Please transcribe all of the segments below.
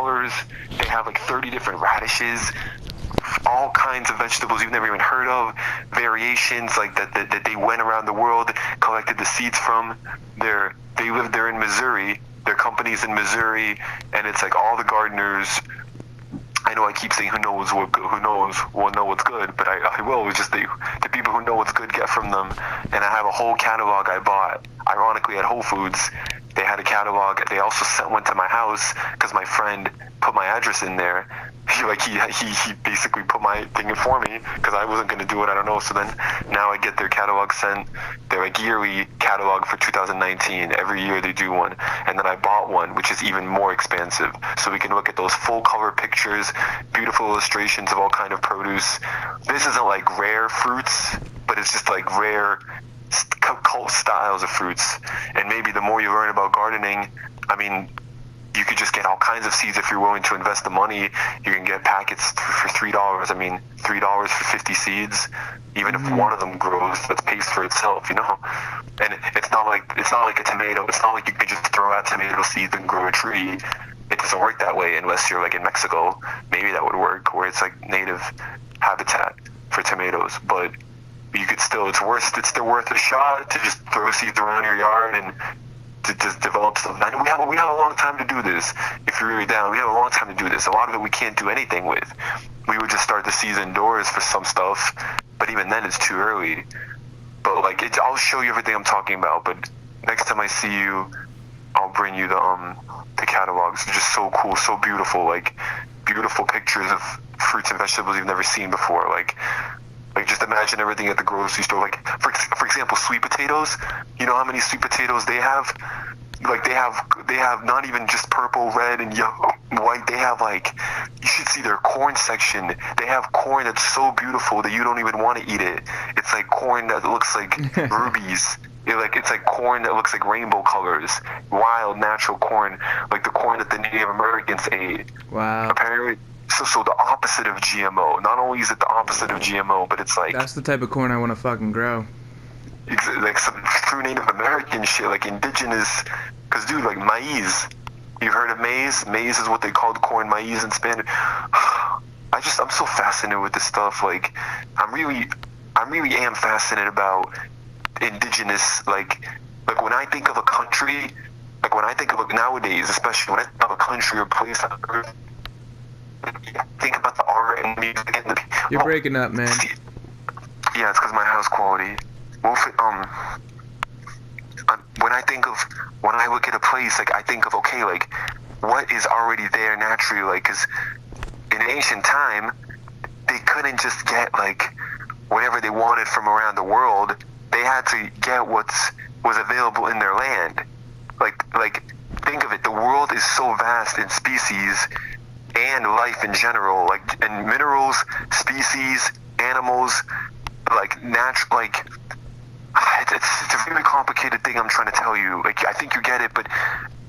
colors. They have like 30 different radishes, all kinds of vegetables you've never even heard of, variations like that they went around the world, collected the seeds from. They live there in Missouri. Their company's in Missouri, and it's like all the gardeners. I know I keep saying who knows will know what's good, but I will. It's just the people who know what's good get from them. And I have a whole catalog I bought, ironically, at Whole Foods. They had a catalog. They also sent one to my house because my friend put my address in there. He basically put my thing in for me because I wasn't going to do it. I don't know. So then now I get their catalog sent. They're like yearly catalog for 2019. Every year they do one. And then I bought one, which is even more expansive. So we can look at those full color pictures, beautiful illustrations of all kind of produce. This isn't like rare fruits, but it's just like rare cult styles of fruits. And maybe the more you learn about gardening, I mean, you could just get all kinds of seeds if you're willing to invest the money. You can get packets for $3. I mean, $3 for 50 seeds. Even if one of them grows, that pays for itself, you know. And it's not like a tomato. It's not like you can just throw out tomato seeds and grow a tree. It doesn't work that way unless you're like in Mexico. Maybe that would work, where it's like native habitat for tomatoes. But you could still, it's still worth a shot to just throw seeds around your yard and to just develop stuff. And we have a long time to do this. If you're really down, we have a long time to do this. A lot of it we can't do anything with. We would just start the season indoors for some stuff, but even then it's too early. But like, I'll show you everything I'm talking about. But next time I see you, I'll bring you the catalogs. They're just so cool, so beautiful. Like beautiful pictures of fruits and vegetables you've never seen before. Like just imagine everything at the grocery store. Like for example, sweet potatoes. You know how many sweet potatoes they have? Like they have not even just purple, red, and yellow, white. They have like, you should see their corn section. They have corn that's so beautiful that you don't even want to eat it. It's like corn that looks like rubies. It's like corn that looks like rainbow colors. Wild, natural corn, like the corn that the Native Americans ate. Wow. Apparently. So the opposite of GMO. Not only is it the opposite of GMO, but it's like... That's the type of corn I want to fucking grow. Like some true Native American shit, like indigenous... Because, dude, like maize. You've heard of maize? Maize is what they call the corn, maize in Spanish. I'm so fascinated with this stuff. Like, I really am fascinated about indigenous, like when I think of a country, like when I think of nowadays, especially when I think of a country or place on earth, think about the art and music and the... You're breaking up, man. Yeah, it's because my house quality. When I look at a place, like I think of, okay, like what is already there naturally, like, because in ancient time, they couldn't just get like whatever they wanted from around the world. They had to get what was available in their land. Like think of it, the world is so vast in species and life in general, like in minerals, species, animals, like natural, like it's a really complicated thing I'm trying to tell you. Like I think you get it, but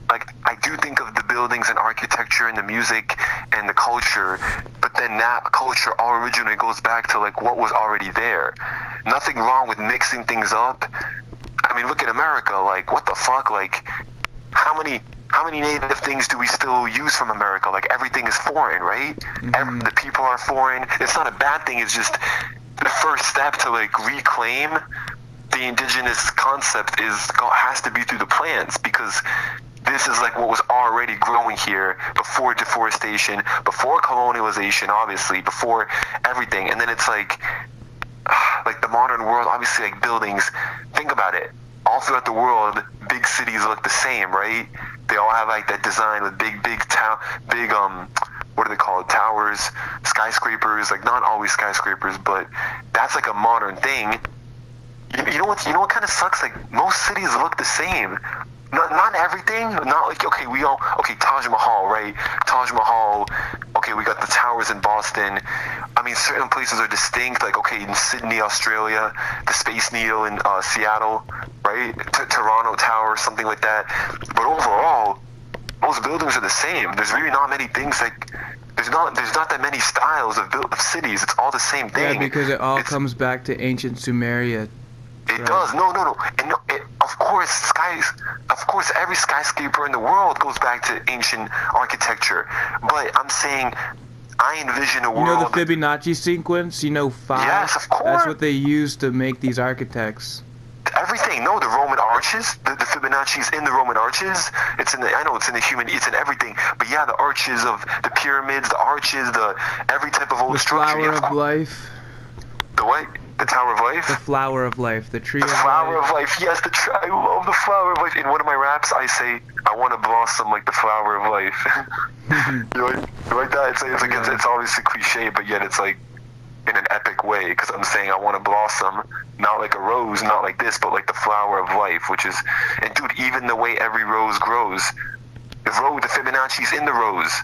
like I do think of the buildings and architecture and the music and the culture, but then that culture all originally goes back to like what was already there. Nothing wrong with mixing things up. I mean, look at America. Like what the fuck? Like how many native things do we still use from America? Like everything is foreign, right? Mm-hmm. The people are foreign. It's not a bad thing. It's just the first step to like reclaim the indigenous concept has to be through the plants, because this is like what was already growing here before deforestation, before colonialization, obviously, before everything. And then it's like the modern world, obviously, like buildings. Think about it. All throughout the world, big cities look the same, right? They all have like that design with big what are they called? Towers, skyscrapers. Like not always skyscrapers, but that's like a modern thing. You know what kind of sucks? Like most cities look the same. Not everything. Not like Taj Mahal, right? Taj Mahal. Okay, we got the towers in Boston. I mean, certain places are distinct. Like in Sydney, Australia, the Space Needle in Seattle, right? Toronto Tower, something like that. But overall, most buildings are the same. There's really not many things like. There's not that many styles of cities. It's all the same thing. Yeah, because it all comes back to ancient Sumeria. It does. No. And no, of Of course, every skyscraper in the world goes back to ancient architecture. But I'm saying, I envision a world. You know the Fibonacci sequence? You know 5? Yes, of course. That's what they use to make these architects. Everything. No, the Roman arches. The Fibonacci's in the Roman arches. It's in the. I know it's in the human. It's in everything. But yeah, the arches of the pyramids, the arches, the every type of old The structure. flower of life. The what? The Tower of Life? The flower of life. The tree the of flower life. of life. Yes, I love the flower of life. In one of my raps, I say, I want to blossom like the flower of life. You like that? It's obviously cliche, but yet it's like in an epic way, because I'm saying I want to blossom, not like a rose, not like this, but like the flower of life, which is, and dude, even the way every rose grows, the Fibonacci's in the rose.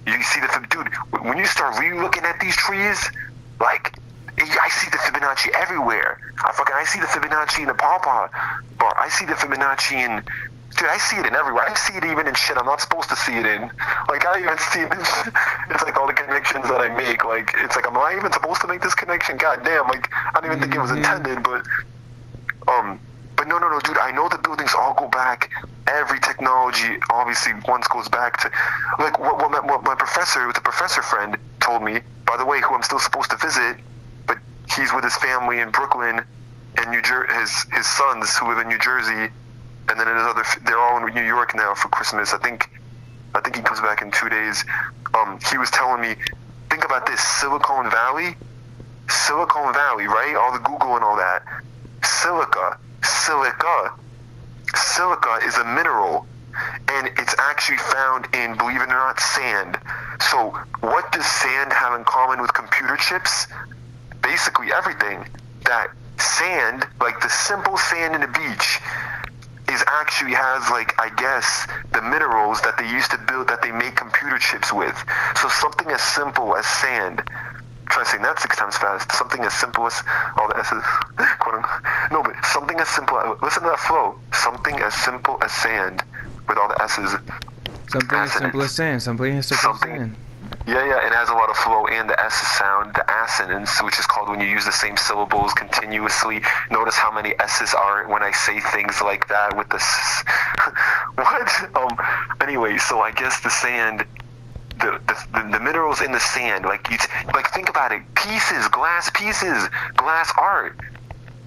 You see dude, when you start really looking at these trees, like, I see the Fibonacci everywhere. I see the Fibonacci in the pawpaw bar. I see the Fibonacci in, dude, I see it in everywhere. I see it even in shit I'm not supposed to see it in. Like, I even see it in, it's like all the connections that I make. Like, it's like, am I even supposed to make this connection? God damn, like, I don't even think it was intended, but no, dude, I know the buildings all go back. Every technology, obviously, once goes back to, like, what my professor, the professor friend, told me, by the way, who I'm still supposed to visit, but he's with his family in Brooklyn, and his sons who live in New Jersey, and then they're all in New York now for Christmas. I think he comes back in 2 days. He was telling me, think about this, Silicon Valley, right? All the Google and all that. Silica is a mineral, and it's actually found in, believe it or not, sand. So what does sand have in common with computer chips? Basically everything. That sand, like the simple sand in the beach, actually has, like, I guess, the minerals that they used to build, that they make computer chips with. So something as simple as sand. Try saying that 6 times fast. Something as simple as all the S's. No, but something as simple. Listen to that flow. Something as simple as sand with all the S's. Something as simple as sand. Something as simple as sand. Yeah, it has a lot of flow and the S sound, the assonance, which is called when you use the same syllables continuously. Notice how many S's are when I say things like that with the what? Anyway, so I guess the sand, the minerals in the sand, like think about it, glass art.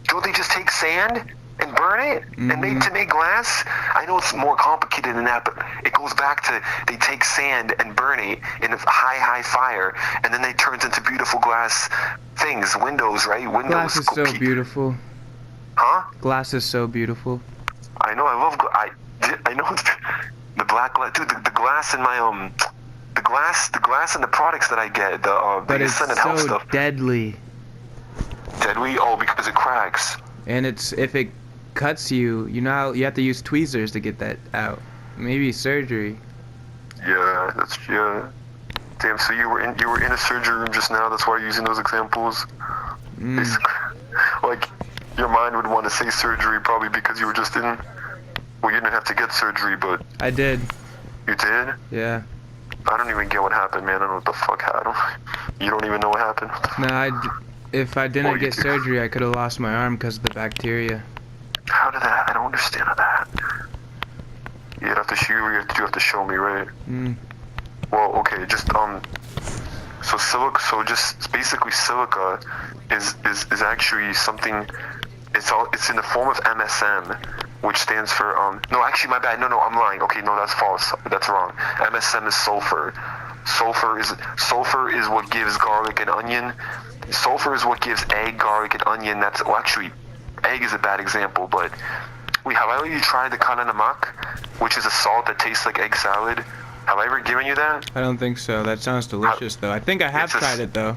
Don't they just take sand and burn it and make glass? I know it's more complicated than that, but it goes back to, they take sand and burn it in a high fire, and then it turns into beautiful glass things, windows, right? Windows. Glass is so beautiful. Huh? Glass is so beautiful. I know. I know. It's the black glass, dude. The glass in my the glass and the products that I get, but it's so stuff. Deadly. Deadly? Oh, because it cracks. And if it cuts you, you know how you have to use tweezers to get that out. Maybe surgery. Yeah, Damn, so you were in a surgery room just now. That's why you're using those examples. Like, your mind would want to say surgery probably because you were just in. Well, you didn't have to get surgery, but I did. You did? Yeah. I don't even get what happened, man. I don't know what the fuck happened. You don't even know what happened? No, if I didn't get surgery, I could have lost my arm because of the bacteria. How did that? I don't understand that. You have to show me, right? Well, okay, just so just basically silica is actually something. It's in the form of MSM, which stands for no, actually, my bad. No, I'm lying. Okay, no, that's false. That's wrong. MSM is sulfur. Sulfur is what gives garlic and onion. Sulfur is what gives egg, garlic, and onion. Actually, egg is a bad example, but have I already tried the kana namak, which is a salt that tastes like egg salad? Have I ever given you that? I don't think so. That sounds delicious, though. I think I have tried it, though.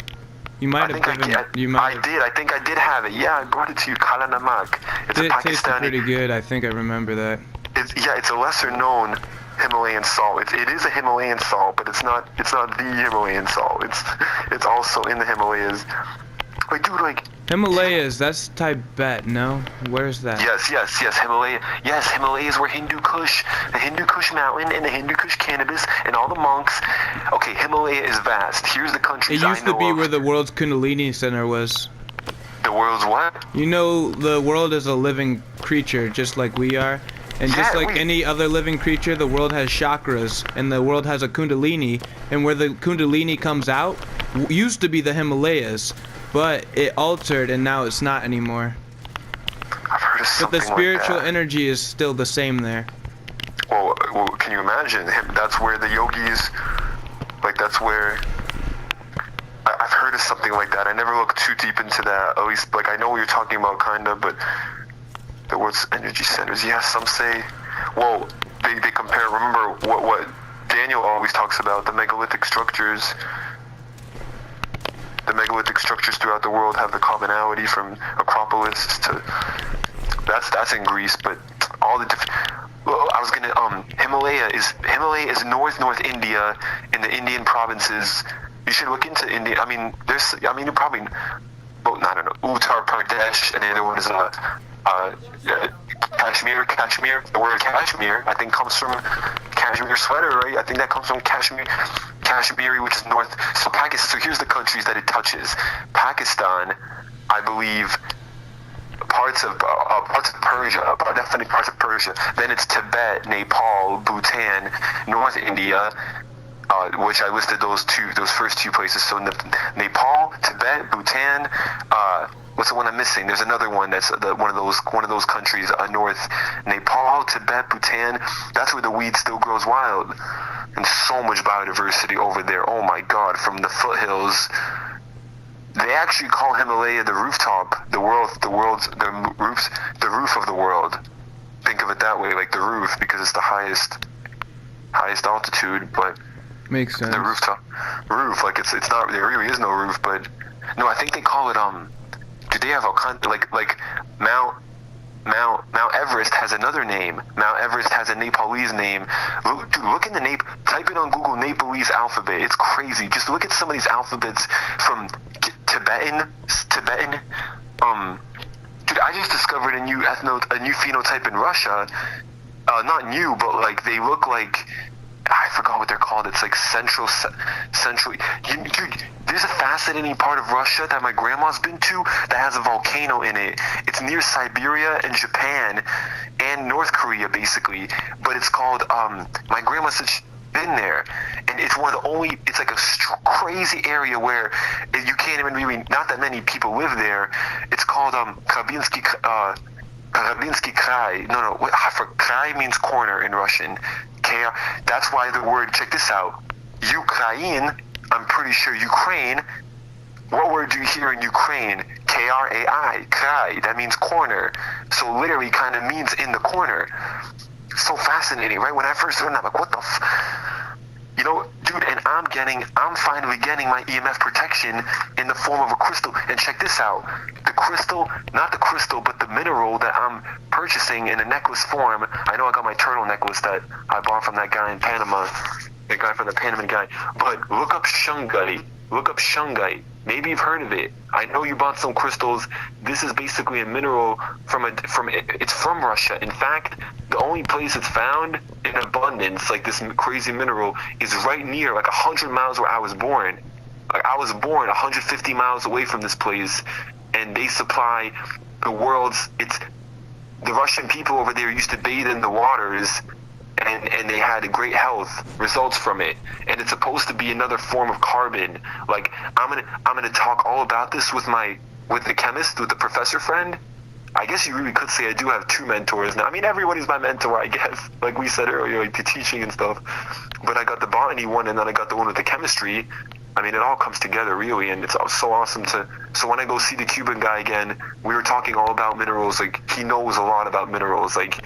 You might have given it. I think I did have it. Yeah, I brought it to you. Kana namak. It tasted pretty good. I think I remember that. It's a lesser known Himalayan salt. It is a Himalayan salt, but it's not the Himalayan salt. It's also in the Himalayas. Like, dude, like Himalayas, that's Tibet, no? Where's that? Yes, Himalaya. Yes, Himalayas were Hindu Kush, the Hindu Kush mountain, and the Hindu Kush cannabis, and all the monks. Okay, Himalaya is vast. Here's the countries I know It used to be where the world's Kundalini Center was. The world's what? You know, the world is a living creature, just like we are. And just like any other living creature, the world has chakras, and the world has a kundalini, and where the kundalini comes out, used to be the Himalayas, but it altered, and now it's not anymore. I've heard of something But the spiritual like that. energy is still the same there. Well, can you imagine? That's where the yogis, like that's where... I've heard of something like that. I never looked too deep into that. At least, like, I know what you're talking about, kinda, but the world's energy centers. Yeah, some say. Well, they compare. Remember what Daniel always talks about: the megalithic structures. The megalithic structures throughout the world have the commonality from Acropolis to. That's in Greece, but all the different. Well, I was gonna. Himalaya is North India in the Indian provinces. You should look into India. I mean, you probably, well, I don't know, Uttar Pradesh, and the other one is Kashmir. The word Kashmir, I think, comes from cashmere sweater, right? I think that comes from Kashmiri, which is north. So Pakistan. So here's the countries that it touches: Pakistan, I believe, parts of Persia, definitely parts of Persia. Then it's Tibet, Nepal, Bhutan, North India. Which I listed those first two places. So Nepal, Tibet, Bhutan. What's the one I'm missing? There's another one that's one of those countries north. Nepal, Tibet, Bhutan. That's where the weed still grows wild, and so much biodiversity over there. Oh my God! From the foothills, they actually call Himalaya the rooftop, the roof of the world. Think of it that way, like the roof, because it's the highest altitude, but. Makes sense. The roof, like it's not, there really is no roof, but no, I think they call it do they have a like Mount Everest has another name. Mount Everest has a Nepalese name. Look in type in on Google Nepalese alphabet. It's crazy. Just look at some of these alphabets from Tibetan. Dude, I just discovered a new phenotype in Russia. Not new, but like they look like. I forgot what they're called. It's like central. Dude, there's a fascinating part of Russia that my grandma's been to that has a volcano in it. It's near Siberia and Japan and North Korea, basically. But it's called. My grandma said she's been there, and it's one of the only. It's like a crazy area where you can't even really. Not that many people live there. It's called Krabinsky Krai. No. Krai means corner in Russian. That's why the word, check this out, Ukraine, I'm pretty sure Ukraine, what word do you hear in Ukraine? Krai, Krai, that means corner. So literally kind of means in the corner. So fascinating, right? When I first learned that, I'm like, what the you know, dude, and I'm finally getting my EMF protection in the form of a crystal. And check this out. The crystal, not the crystal, but the mineral that I'm purchasing in a necklace form. I know I got my turtle necklace that I bought from that guy in Panama, the guy from the Panaman guy. But look up shungite. Maybe you've heard of it. I know you bought some crystals. This is basically a mineral it's from Russia. In fact, the only place it's found in abundance, like this crazy mineral, is right near, like 100 miles where I was born. Like I was born 150 miles away from this place, and they supply the world's. The Russian people over there used to bathe in the waters. And they had a great health results from it, and it's supposed to be another form of carbon. Like I'm gonna talk all about this with the chemist, with the professor friend. I guess you really could say I do have two mentors now. I mean, everybody's my mentor, I guess. Like we said earlier, like the teaching and stuff. But I got the botany one, and then I got the one with the chemistry. I mean, it all comes together really, and it's so awesome to. So when I go see the Cuban guy again, we were talking all about minerals. Like he knows a lot about minerals. Like.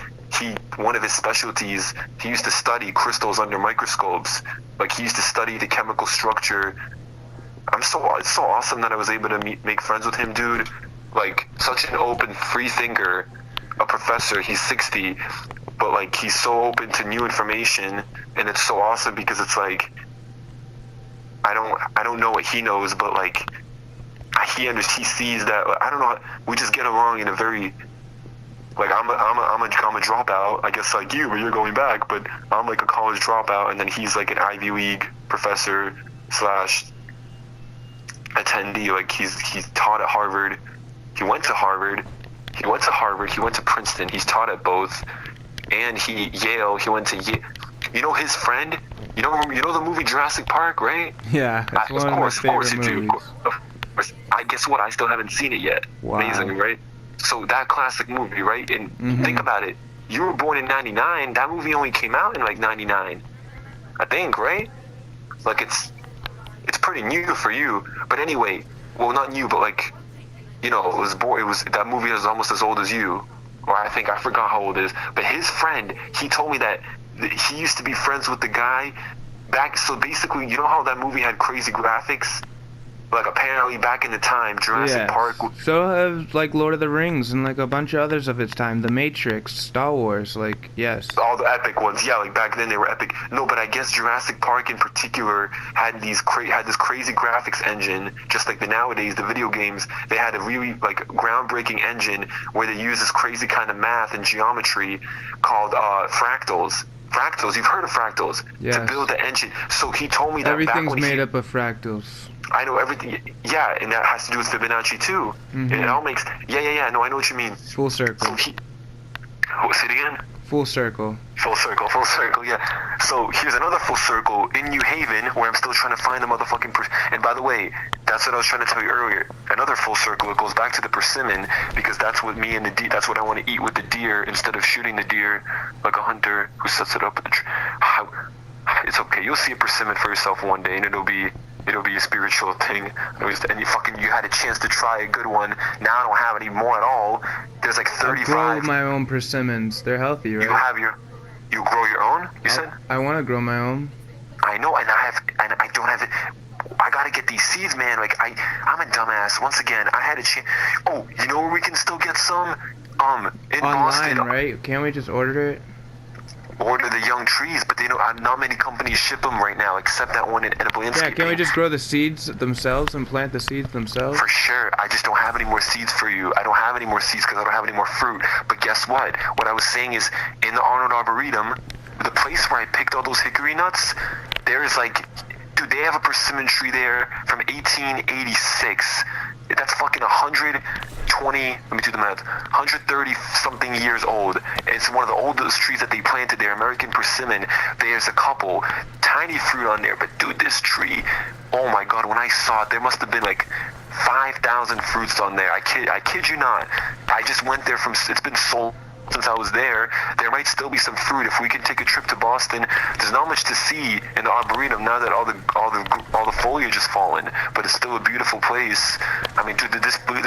One of his specialties, he used to study crystals under microscopes. Like he used to study the chemical structure. It's so awesome that I was able to make friends with him, dude. Like such an open, free thinker, a professor. He's 60, but like he's so open to new information, and it's so awesome because it's like I don't know what he knows, but like he sees that. I don't know. We just get along in a very. Like I'm a dropout, I guess like you, but you're going back. But I'm like a college dropout, and then he's like an Ivy League professor / attendee. Like he's taught at Harvard. He He went to Harvard. He went to Princeton. He's taught at both. And Yale. He went to Yale. You know his friend? You know the movie Jurassic Park, right? Yeah, it's one of my favorite movies. Of course. I guess what? I still haven't seen it yet. Wow. Amazing, right? So that classic movie, right? And think about it. You were born in 99. That movie only came out in like 99. I think, right? Like it's pretty new for you. But anyway, well, not new, but like, you know, that movie is almost as old as you. Or I forgot how old it is. But his friend, he told me that he used to be friends with the guy back. So basically, you know how that movie had crazy graphics? Like apparently back in the time, Jurassic Park. So have like Lord of the Rings and like a bunch of others of its time. The Matrix, Star Wars, like yes. All the epic ones, yeah. Like back then they were epic. No, but I guess Jurassic Park in particular had this crazy graphics engine. Just like nowadays, the video games, they had a really like groundbreaking engine where they use this crazy kind of math and geometry called fractals. Fractals, you've heard of fractals? Yes. To build the engine. So he told me that everything's made up of fractals. I know everything. Yeah, and that has to do with Fibonacci too. It all makes. Yeah. No, I know what you mean. Full circle. So say it again. Full circle. Full circle. Yeah. So here's another full circle in New Haven, where I'm still trying to find the motherfucking. And by the way, that's what I was trying to tell you earlier. Another full circle. It goes back to the persimmon because that's what me and the deer. That's what I want to eat with the deer instead of shooting the deer like a hunter who sets it up at the tree. It's okay. You'll see a persimmon for yourself one day, and it'll be a spiritual thing. And you had a chance to try a good one. Now I don't have any more at all. There's like 35. I grow my own persimmons. They're healthy, right? You grow your own? You said? I want to grow my own. I know, and I don't have it. I gotta get these seeds, man. Like I'm a dumbass. Once again, I had a chance. Oh, you know where we can still get some? In online, Boston, right? Can't we just order it? Order the young trees, but they don't. Not many companies ship them right now, except that one in Edible Landscaping. Yeah, can't we just grow the seeds themselves and plant the seeds themselves? For sure. I just don't have any more seeds for you. I don't have any more seeds because I don't have any more fruit. But guess what? What I was saying is, in the Arnold Arboretum, the place where I picked all those hickory nuts, there is like, dude, they have a persimmon tree there from 1886. That's fucking 120, let me do the math, 130 something years old. It's one of the oldest trees that they planted there, American persimmon. There's a couple, tiny fruit on there, but dude, this tree, oh my god, when I saw it, there must have been like 5,000 fruits on there. I kid you not. I just went there it's been sold since I was there. There might still be some fruit. If we can take a trip to Boston, there's not much to see in the Arboretum now that all the foliage is fallen, but it's still a beautiful place. I mean, dude, this place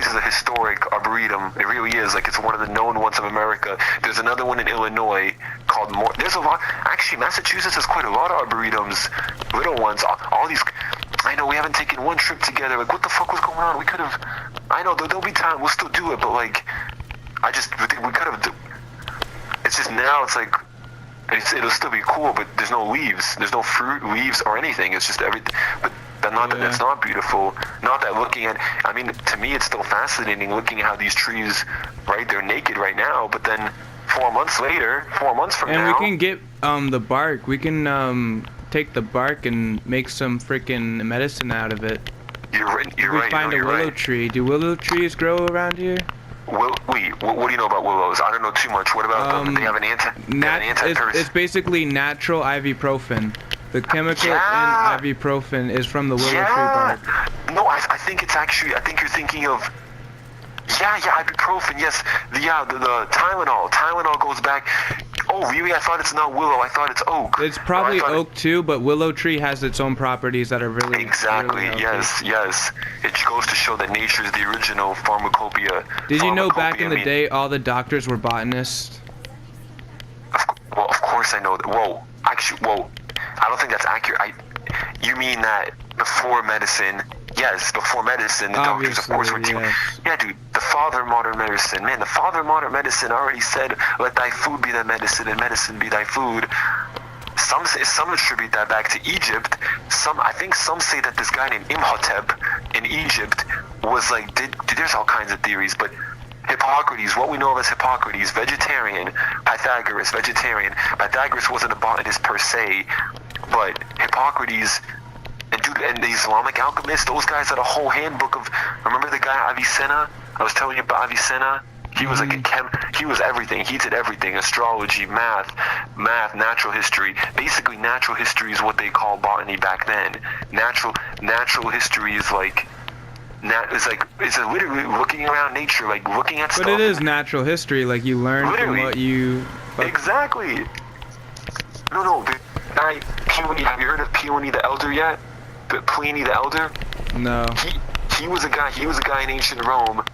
is a historic Arboretum. It really is. Like, it's one of the known ones of America. There's another one in Illinois called there's a lot. Actually, Massachusetts has quite a lot of Arboretums, little ones. All these. I know we haven't taken one trip together. Like, what the fuck was going on? We could have. I know there'll be time. We'll still do it, but like. We could have. It's just now. It's like it'll still be cool, but there's no leaves. There's no fruit, leaves, or anything. It's just everything. But that's not beautiful. Not that looking at. I mean, to me, it's still fascinating looking at how these trees, right? They're naked right now, but then 4 months later, 4 months from now. And we can get the bark. We can take the bark and make some freaking medicine out of it. You're right. We find a willow tree. Do willow trees grow around here? What do you know about willows? I don't know too much. What about them? They have an anti-parasitic. It's basically natural ibuprofen. The chemical in ibuprofen is from the willow tree bark. No, I think it's actually. I think you're thinking of. Yeah, ibuprofen. Yes, the Tylenol. Tylenol goes back. Oh, really? I thought it's not willow. I thought it's oak. It's probably oak too, but willow tree has its own properties that are really exactly. Really yes. It goes to show that nature is the original pharmacopoeia. Did you know back in the day all the doctors were botanists? Well, of course I know that. Whoa. I don't think that's accurate. You mean that before medicine? Yes, before medicine, the doctors, of course, were yeah, dude, the father of modern medicine. Man, the father of modern medicine already said, let thy food be thy medicine and medicine be thy food. Some attribute that back to Egypt. I think some say that this guy named Imhotep in Egypt was like, there's all kinds of theories, but Hippocrates, what we know of as Hippocrates, vegetarian. Pythagoras, vegetarian. Pythagoras wasn't a botanist per se, but Hippocrates... And dude, and the Islamic alchemists, those guys had a whole handbook of Remember the guy Avicenna? I was telling you about Avicenna. He was like he was everything. He did everything: astrology, math, natural history. Basically, natural history is what they call botany back then. Natural history is like. It's literally looking around nature, like looking at stuff. But it is natural history, like you learn Literally. from what you... Exactly. No, the guy, Pliny, have you heard of Pliny the Elder yet? Pliny the Elder? No. He was a guy in ancient Rome.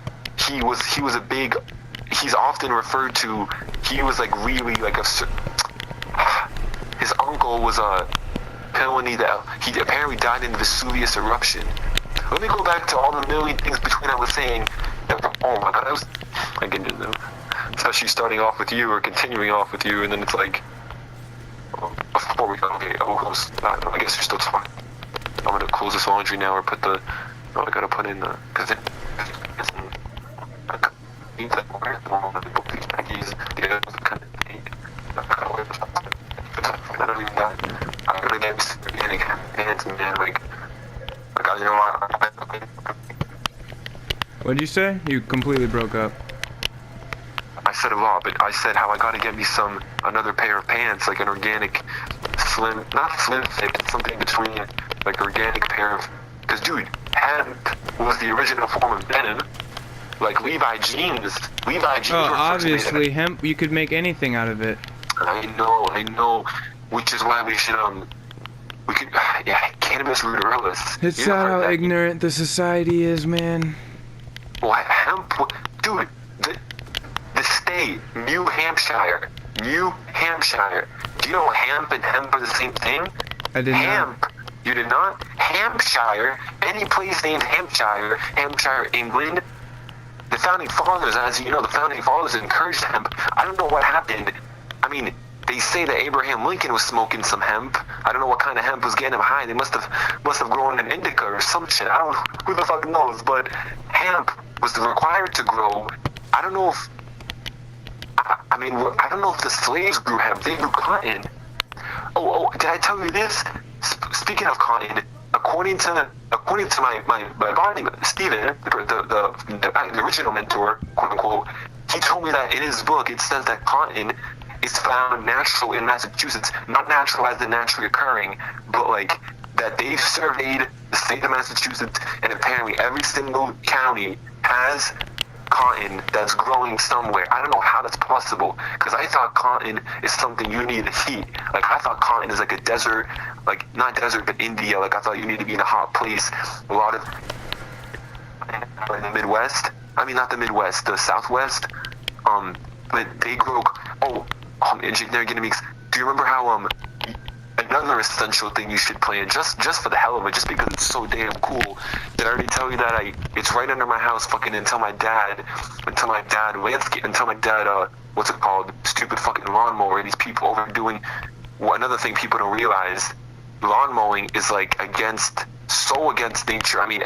He was a big, he's often referred to, he was like really like his uncle was a Pliny he apparently died in the Vesuvius eruption. Let me go back to all the million things between I was saying. Oh my god, I can do that. It's actually starting off with you or continuing off with you, and then it's like, before we go, okay, I guess you're still talking. I'm gonna close this laundry now or put the, I gotta put in the, cause it, I'm gonna get some organic pants, man, like, you know what? What'd you say? You completely broke up. I said a lot, but I said how I gotta get me another pair of pants, like an organic, not slim fit, but something between, like organic pair of, cause dude, hemp was the original form of denim, like Levi jeans Oh, obviously, hemp, you could make anything out of it. I know, which is why we should, cannabis ruderalis. It's sad how ignorant the society is, man. What, hemp? Dude, the state, New Hampshire. Do you know hemp and hemp are the same thing? I did not. Hemp. You did not? Hampshire, any place named Hampshire, England. The founding fathers, as you know, encouraged hemp. I don't know what happened. I mean, they say that Abraham Lincoln was smoking some hemp. I don't know what kind of hemp was getting him high. They must have grown an indica or some shit. I don't know. Who the fuck knows? But hemp was required to grow. I don't know if. I don't know if the slaves grew hemp. They grew cotton. Oh, did I tell you this? Speaking of cotton, according to my body, Stephen, the original mentor, quote unquote, he told me that in his book it says that cotton is found natural in Massachusetts, not natural as in naturally occurring, but like that they've surveyed the state of Massachusetts, and apparently every single county has cotton that's growing somewhere. I don't know how that's possible, because I thought cotton is something you need to heat. Like I thought cotton is like a desert, like not desert but India. Like I thought you need to be in a hot place. A lot of in the Midwest. I mean not the Midwest, the Southwest. But they grow. Engineering gimmicks. Do you remember how another essential thing you should plan just for the hell of it, just because it's so damn cool? Did I already tell you that it's right under my house fucking until my dad what's it called, stupid fucking lawnmower. These people overdoing. Another thing people don't realize, lawn mowing is like against nature. I mean,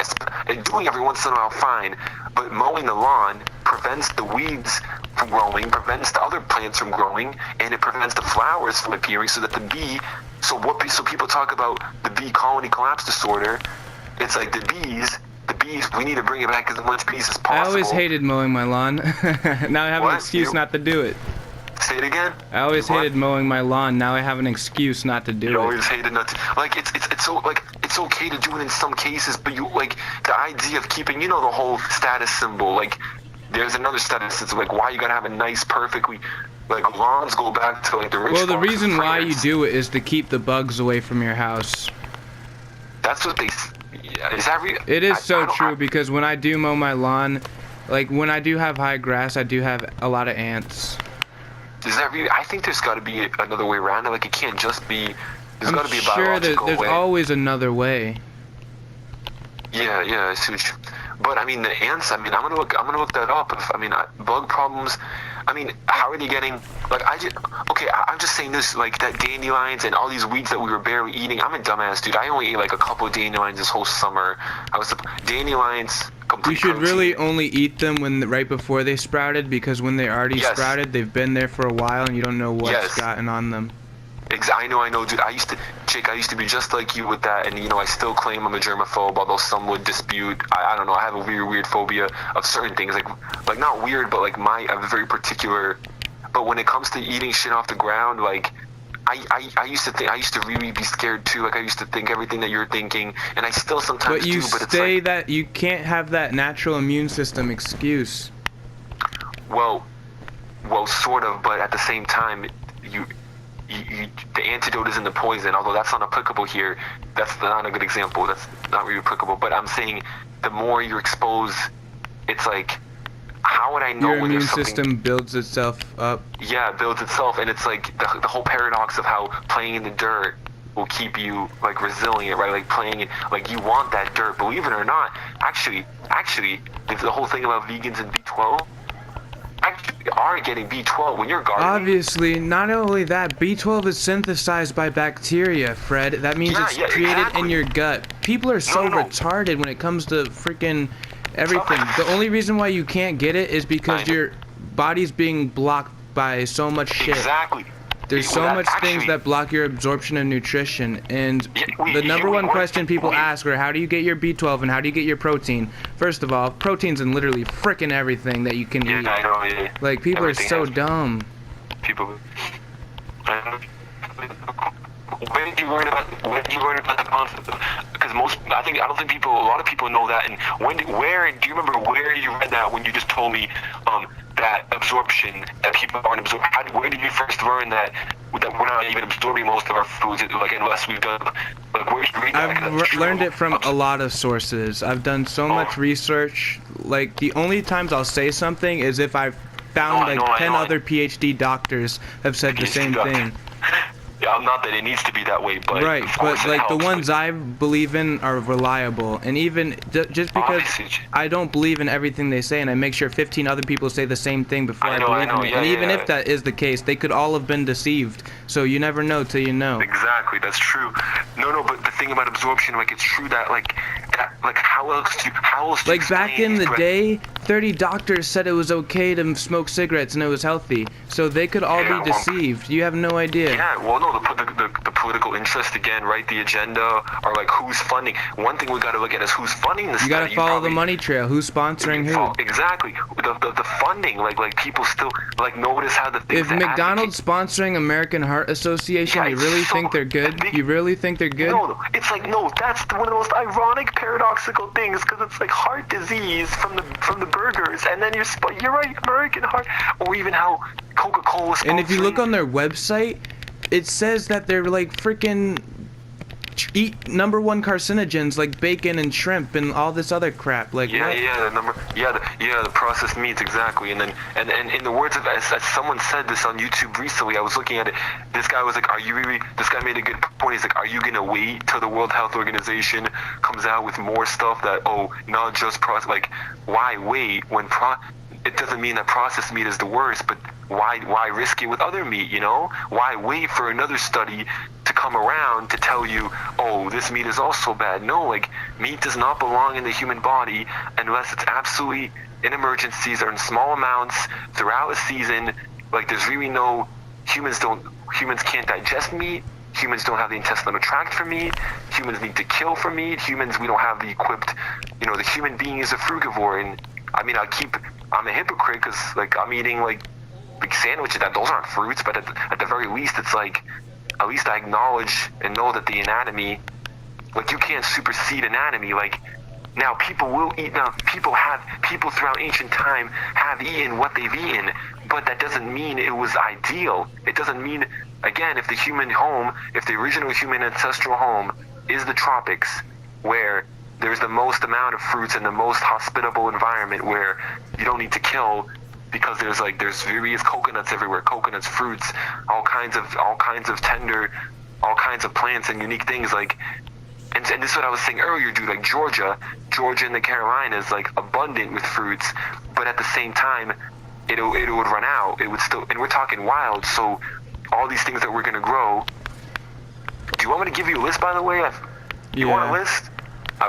doing every once in a while fine, but mowing the lawn prevents the weeds from growing, prevents the other plants from growing, and it prevents the flowers from appearing, so that so people talk about the bee colony collapse disorder. It's like the bees, we need to bring it back as much bees as possible. I always hated mowing my lawn. Now I have an excuse not to do it. Say it again? I always hated mowing my lawn. Now I have an excuse not to do it. You always hated not to. Like, it's so, like, it's okay to do it in some cases, but you, like, the idea of keeping, the whole status symbol, like, there's another status that's like, why you gotta have a nice, perfectly, like, lawns go back to, like, the rich. Well, the reason why you do it is to keep the bugs away from your house. That's what they, is that real? It is so true, because when I do mow my lawn, like, when I do have high grass, I do have a lot of ants. Is that real? I think there's got to be another way around it. Like, it can't just be. There's got to be a biological way. I'm sure there's always another way. Yeah, I see what you. But I mean, the ants. I mean, I'm gonna look that up. Bug problems. I mean, how are they getting? Like, I'm just saying this. Like that dandelions and all these weeds that we were barely eating. I'm a dumbass, dude. I only ate like a couple of dandelions this whole summer. Dandelions. You should really only eat them right before they sprouted, because when they already sprouted, they've been there for a while and you don't know what's gotten on them. I know, dude. I used to be just like you with that, and I still claim I'm a germaphobe, although some would dispute. I don't know. I have a weird phobia of certain things, like not weird, but like I have a very particular. But when it comes to eating shit off the ground, like I used to really be scared too. Like I used to think everything that you're thinking, and I still sometimes but you do. But it's say like, that you can't have that natural immune system excuse. Well, sort of, but at the same time, the antidote is in the poison. Although that's not applicable here. That's not a good example. That's not really applicable. But I'm saying the more you're exposed, it's like, how would I know your when immune there's something? system builds itself up? Yeah, it builds itself, and it's like the whole paradox of how playing in the dirt will keep you like resilient, right? Like playing it, like you want that dirt. Believe it or not, actually, the whole thing about vegans and B12. Actually are getting B12 when you're gardening. Obviously, not only that, B12 is synthesized by bacteria, Fred. That means it's created in your gut. People are so retarded when it comes to freaking everything. The only reason why you can't get it is because your body's being blocked by so much shit. Exactly. There's so much things that block your absorption of nutrition, and the number one question people ask are, how do you get your B12 and how do you get your protein? First of all, protein's in literally frickin' everything that you can eat. I know, yeah. Like, people everything are so dumb. People. When did you learn about the concept? Because a lot of people know that. And do you remember where you read that when you just told me that absorption, that people aren't absorbing? Where did you first learn that we're not even absorbing most of our foods, like unless we've done, like where did you read that? I've learned it from a lot of sources. I've done so much research. Like, the only times I'll say something is if I've found 10 other PhD doctors have said the same thing. Yeah, not that it needs to be that way, but right. But like the ones I believe in are reliable, and even just because I don't believe in everything they say, and I make sure 15 other people say the same thing before I believe in it. Yeah, and even if that is the case, they could all have been deceived. So you never know till you know. Exactly, that's true. No, but the thing about absorption, like it's true that like how else do like back in the day, 30 doctors said it was okay to smoke cigarettes and it was healthy. So they could all be deceived. You have no idea. Yeah, well, no, the political interest again, right? The agenda, or like who's funding. One thing we got to look at is who's funding this. You got to follow the money trail. Who's sponsoring who? Exactly. The funding, like people still like notice how the things. If McDonald's sponsoring American Heart Association, you really think they're good? You really think they're good? No, it's like that's one of the most ironic, paradoxical things, because it's like heart disease from the burgers, and then you're right, American Heart, or even how Coca-Cola. And if you look on their website, it says that they're like freaking eat #1 carcinogens like bacon and shrimp and all this other crap. Like the processed meats, exactly. And then and in the words of as someone said this on YouTube recently, I was looking at it. This guy was like, this guy made a good point. He's like, are you gonna wait till the World Health Organization comes out with more stuff that not just processed? Like, why wait when it doesn't mean that processed meat is the worst, but why risk it with other meat, Why wait for another study to come around to tell you, this meat is also bad? No, like, meat does not belong in the human body unless it's absolutely in emergencies or in small amounts throughout a season. Like, there's really humans can't digest meat. Humans don't have the intestinal tract for meat. Humans need to kill for meat. We don't have the equipped, the human being is a frugivore. And I mean, I'm a hypocrite because like I'm eating like big sandwiches. Those aren't fruits, but at the very least, it's like, at least I acknowledge and know that the anatomy, like you can't supersede anatomy. Like now people will eat. Now people throughout ancient time have eaten what they've eaten, but that doesn't mean it was ideal. It doesn't mean, again, if the original human ancestral home is the tropics, where there's the most amount of fruits and the most hospitable environment where you don't need to kill, because there's various coconuts everywhere, fruits, all kinds of tender, all kinds of plants and unique things, like, and this is what I was saying earlier, dude. Like Georgia and the Carolinas, like abundant with fruits, but at the same time, it would run out. It would still, and we're talking wild. So all these things that we're gonna grow. Do you want me to give you a list, by the way? You want a list?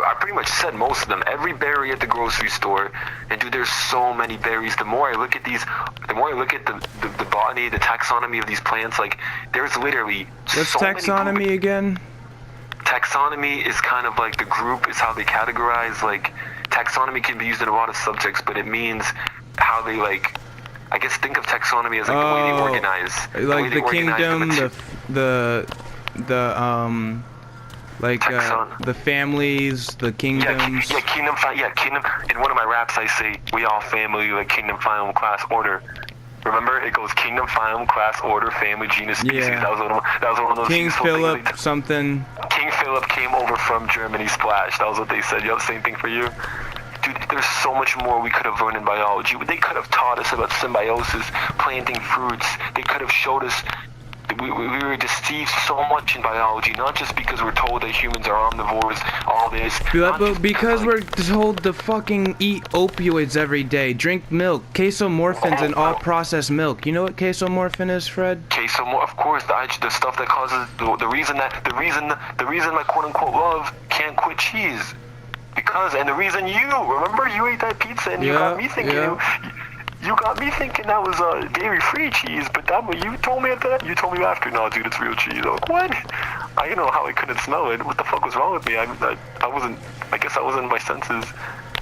I pretty much said most of them. Every berry at the grocery store, and dude, there's so many berries. The more I look at the more I look at the botany, the taxonomy of these plants, like there's literally What's so taxonomy many again? Taxonomy is kind of like the group, is how they categorize. Like taxonomy can be used in a lot of subjects, but it means how they like. I guess think of taxonomy as like the way they organize, like the kingdom, the families, the kingdoms. Yeah, kingdom. In one of my raps, I say we all family, like kingdom, phylum, class, order. Remember, it goes kingdom, phylum, class, order, family, genus, species. Yeah. That was one of those. King Philip something. King Philip came over from Germany, splash. That was what they said. Yep, same thing for you. Dude, there's so much more we could have learned in biology. They could have taught us about symbiosis, planting fruits. They could have showed us. We were deceived so much in biology, not just because we're told that humans are omnivores, all this. But because we're told to fucking eat opioids every day, drink milk, casomorphins in all processed milk. You know what casomorphin is, Fred? Of course, the stuff that causes the reason my quote unquote love can't quit cheese. And the reason remember you ate that pizza and you got me thinking that was dairy-free cheese, but you told me after, no, dude, it's real cheese. I'm like, what? I don't know how I couldn't smell it. What the fuck was wrong with me? I guess I wasn't in my senses.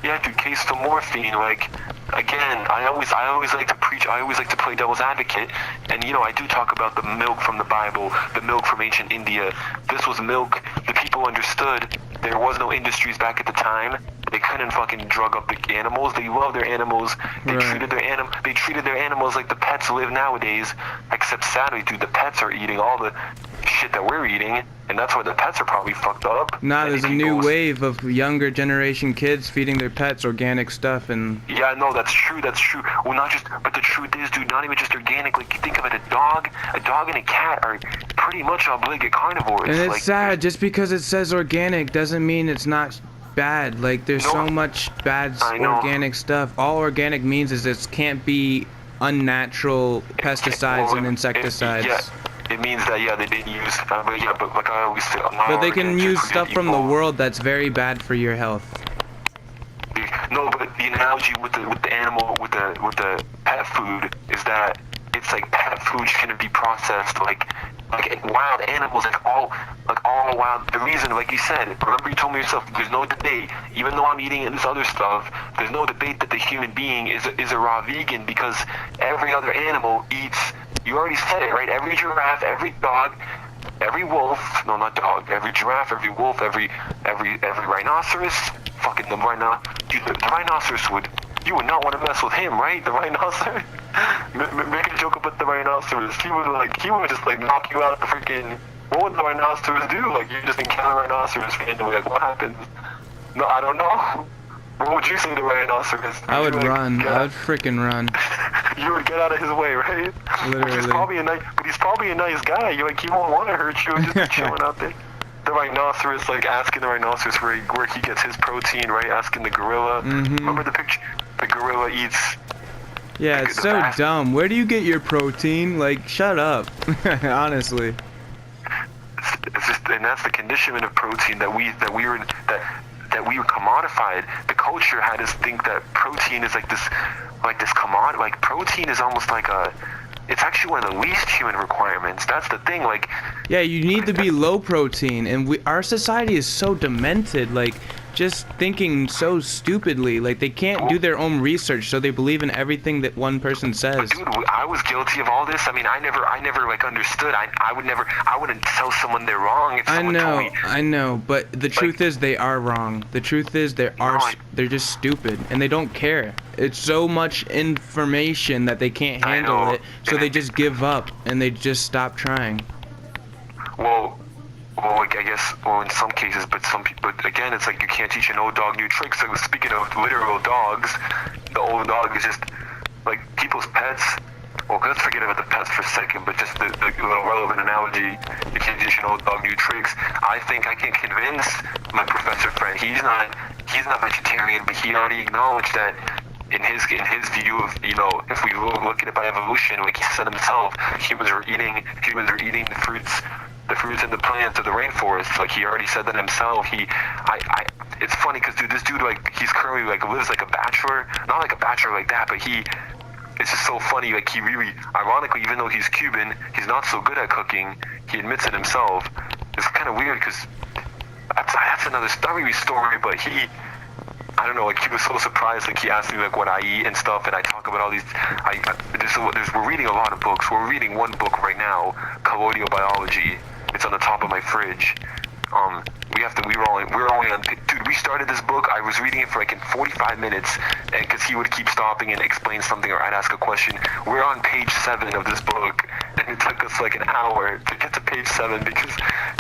Yeah, dude, casomorphine, like, again, I always like to preach, I always like to play devil's advocate, and, I do talk about the milk from the Bible, the milk from ancient India. This was milk. The people understood there was no industries back at the time. They couldn't fucking drug up the animals. They loved their animals. They treated their animals like the pets live nowadays. Except sadly, dude, the pets are eating all the shit that we're eating, and that's why the pets are probably fucked up. There's a new wave of younger generation kids feeding their pets organic stuff and. Yeah, no, that's true. Well, but the truth is, dude, not even just organic. Like, you think of it, a dog and a cat are pretty much obligate carnivores. And it's sad. Just because it says organic doesn't mean it's not bad. Like, there's so much bad organic stuff. All organic means is it can't be unnatural pesticides and insecticides. It means that they didn't use. But like I always say, but they can use stuff from the world that's very bad for your health. No, but the analogy with the animal with the pet food is that it's like pet food shouldn't be processed like wild animals, all wild. The reason, like you said, remember you told me yourself, there's no debate, even though I'm eating this other stuff, there's no debate that the human being is a raw vegan, because every other animal eats. You already said it, right? Every giraffe, every dog, every wolf, no, not dog, every giraffe, every wolf, every rhinoceros, fucking the rhinoceros you would not want to mess with him, right? The rhinoceros. Make a joke about the rhinoceros. He would just like knock you out the freaking. What would the rhinoceros do? Like, you just encounter a rhinoceros randomly. Like, what happens? No, I don't know. What would you say to the rhinoceros? I would run. I would freaking run. You would get out of his way, right? Literally. He's probably a nice guy. He won't want to hurt you. Just be chilling out there. The rhinoceros, like asking the rhinoceros where he gets his protein, right? Asking the gorilla. Mm-hmm. Remember the picture? The gorilla eats. Yeah, it's so dumb. Where do you get your protein? Like, shut up. Honestly. It's just, and that's the conditionment of protein that we were commodified. The culture had us think that protein is like this commodity. Like, protein is almost like it's actually one of the least human requirements. That's the thing. Like, yeah, you need to be low protein, and our society is so demented. Like, just thinking so stupidly. Like, they can't do their own research, so they believe in everything that one person says. Dude, I was guilty of all this. I mean, I never like understood. I wouldn't tell someone they're wrong if someone told me. I know, but the truth is they are wrong. The truth is they're just stupid, and they don't care. It's so much information that they can't handle it, so they just give up and they just stop trying. Well, like, I guess, in some cases, but again, it's like you can't teach an old dog new tricks. So speaking of literal dogs, the old dog is just like people's pets. Well, let's forget about the pets for a second, but just the little relevant analogy. You can't teach an old dog new tricks. I think I can convince my professor friend. He's not vegetarian, but he already acknowledged that in his view of, if we look at it by evolution, like he said himself, humans were eating the fruits the fruits and the plants of the rainforest. Like, he already said that himself. It's funny because, dude, this dude, like, he's currently, like, lives like a bachelor. Not like a bachelor like that, but it's just so funny. Like, he really, ironically, even though he's Cuban, he's not so good at cooking. He admits it himself. It's kind of weird because that's another story, but I don't know, like, he was so surprised. Like, he asked me, like, what I eat and stuff, and I talk about all these. We're reading a lot of books. We're reading one book right now, Colloidal Biology. It's on the top of my fridge. We're only on, dude, we started this book, I was reading it for like in 45 minutes, and because he would keep stopping and explain something, or I'd ask a question. We're on page 7 of this book, and it took us like an hour to get to page 7 because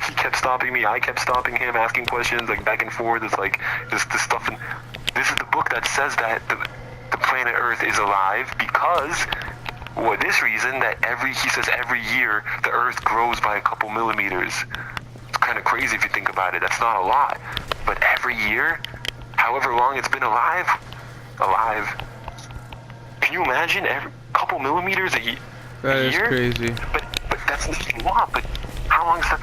he kept stopping me, I kept stopping him, asking questions, like, back and forth. It's like, this stuff, and this is the book that says that the planet Earth is alive because, for this reason, that he says every year the Earth grows by a couple millimeters. Kind of crazy if you think about it. That's not a lot, but every year, however long it's been alive. Can you imagine every couple millimeters a year? That is crazy. But that's not a lot. But how long is that?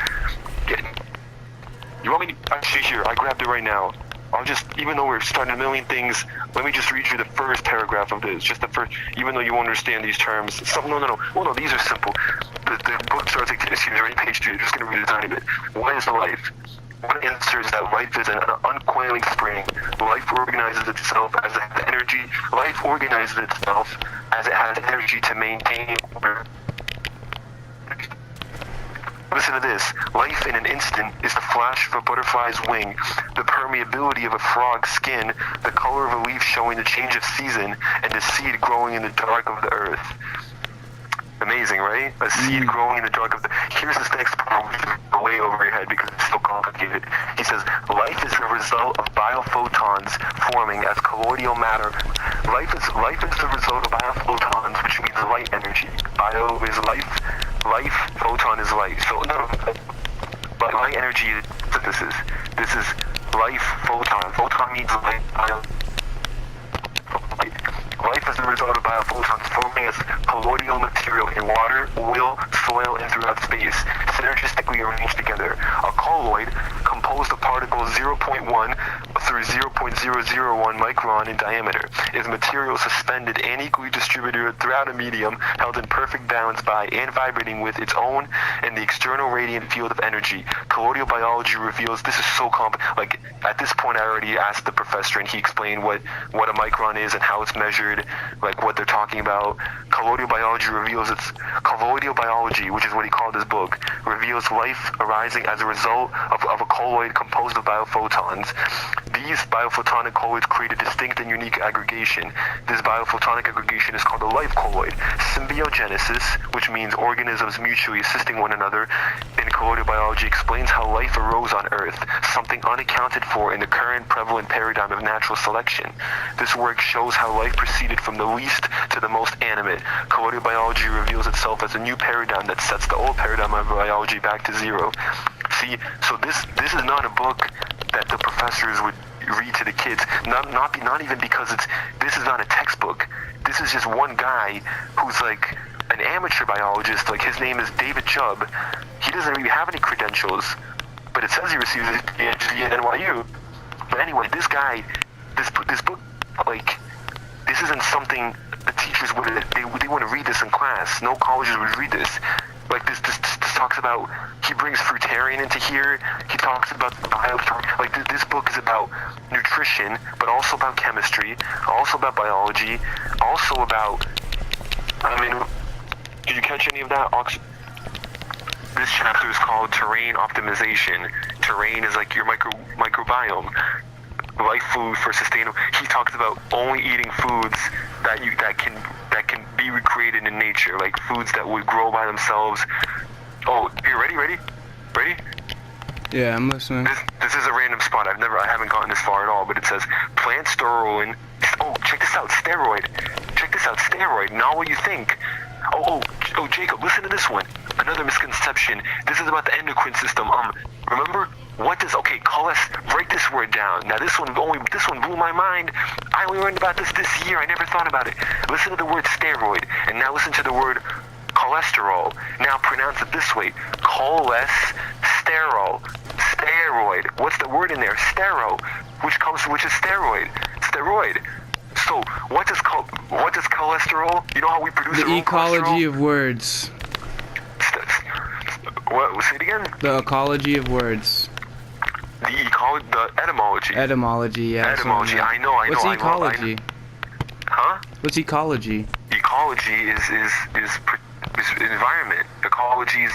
You want me to actually here? I grabbed it right now. I'll just, even though we're starting a million things, let me just read you the first paragraph of this. Just the first, even though you won't understand these terms. No. Well, no, these are simple. The book starts like this. You're in page 2. You're just going to read a tiny bit. What is life? One answer is that life is an uncoiling spring. Life organizes itself as it has energy. Life organizes itself as it has energy to maintain order. Listen to this. Life in an instant is the flash of a butterfly's wing, the permeability of a frog's skin, the color of a leaf showing the change of season, and the seed growing in the dark of the earth. Amazing, right? A seed growing in the dark of the... Here's this next part, which is way over your head because it's so complicated. He says, life is the result of biophotons forming as colloidal matter. Life is the result of biophotons, which means light energy. Bio is life. Life, photon is light. So, no, but light energy is synthesis. This is life, photon. Photon means light. Life is the result of biophotons forming as colloidal material in water, oil, soil, and throughout space, synergistically arranged together. A colloid, composed of particles 0.1 through 0.001 micron in diameter, is material suspended and equally distributed throughout a medium, held in perfect balance by and vibrating with its own and the external radiant field of energy. Colloidal biology reveals this is so complex. Like, at this point, I already asked the professor, and he explained what a micron is and how it's measured, like what they're talking about. Colloidal biology, which is what he called his book, reveals life arising as a result of a colloid composed of biophotons. These biophotonic colloids create a distinct and unique aggregation. This biophotonic aggregation is called a life colloid. Symbiogenesis, which means organisms mutually assisting one another, in colloidal biology explains how life arose on Earth, something unaccounted for in the current prevalent paradigm of natural selection. This work shows how life proceeded from the least to the most animate. Colloidal biology reveals itself as a new paradigm that sets the old paradigm of biology back to zero. See, so this is not a book that the professors would read to the kids. Not even because this is not a textbook. This is just one guy who's like an amateur biologist. Like, his name is David Chubb. He doesn't really have any credentials, but it says he receives his PhD at NYU. But anyway, this guy, this book, like, this isn't something the teachers would, they want to read this in class. No colleges would read this. Like, this talks about, he brings fruitarian into here. He talks about like, this book is about nutrition, but also about chemistry, also about biology, also about, I mean, did you catch any of that? This chapter is called Terrain Optimization. Terrain is like your microbiome. Life food for sustainable. He talks about only eating foods that can be recreated in nature, like foods that would grow by themselves. Oh, you ready? Yeah, I'm listening. This is a random spot. I haven't gotten this far at all, but it says plant sterolin. Oh, check this out, steroid. Not what you think. Oh, Jacob, listen to this one. Another misconception. This is about the endocrine system. Remember? Break this word down. Now this one blew my mind. I only learned about this year. I never thought about it. Listen to the word steroid, and now listen to the word cholesterol. Now pronounce it this way: cholesterol. Steroid. What's the word in there? Stero, which is steroid. Steroid. So what does cholesterol? You know how we produce the our own ecology cholesterol? of words. What? Say it again. The ecology of words. The etymology. Etymology, yeah. Etymology. I know. What's ecology? Huh? What's ecology? Ecology is environment. Ecology is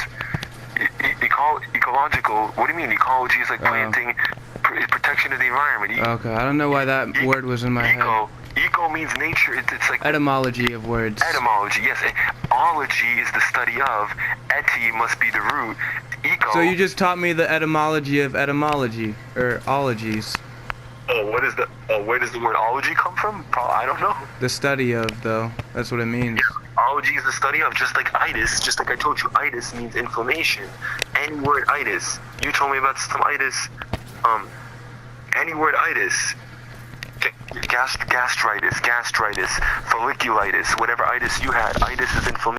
ecological. What do you mean? Ecology is like planting, protection of the environment. Okay, I don't know why that word was in my head. Eco means nature. It's like etymology of words. Etymology, yes. Ology is the study of. Eti must be the root. Eco. So you just taught me the etymology of etymology, or ologies. Oh, where does the word ology come from? I don't know. The study of, though. That's what it means. Yeah, ology is the study of, just like itis. Just like I told you, itis means inflammation. Any word itis. You told me about some itis. Any word itis. Gastritis, folliculitis, whatever itis you had. Itis is inflammation.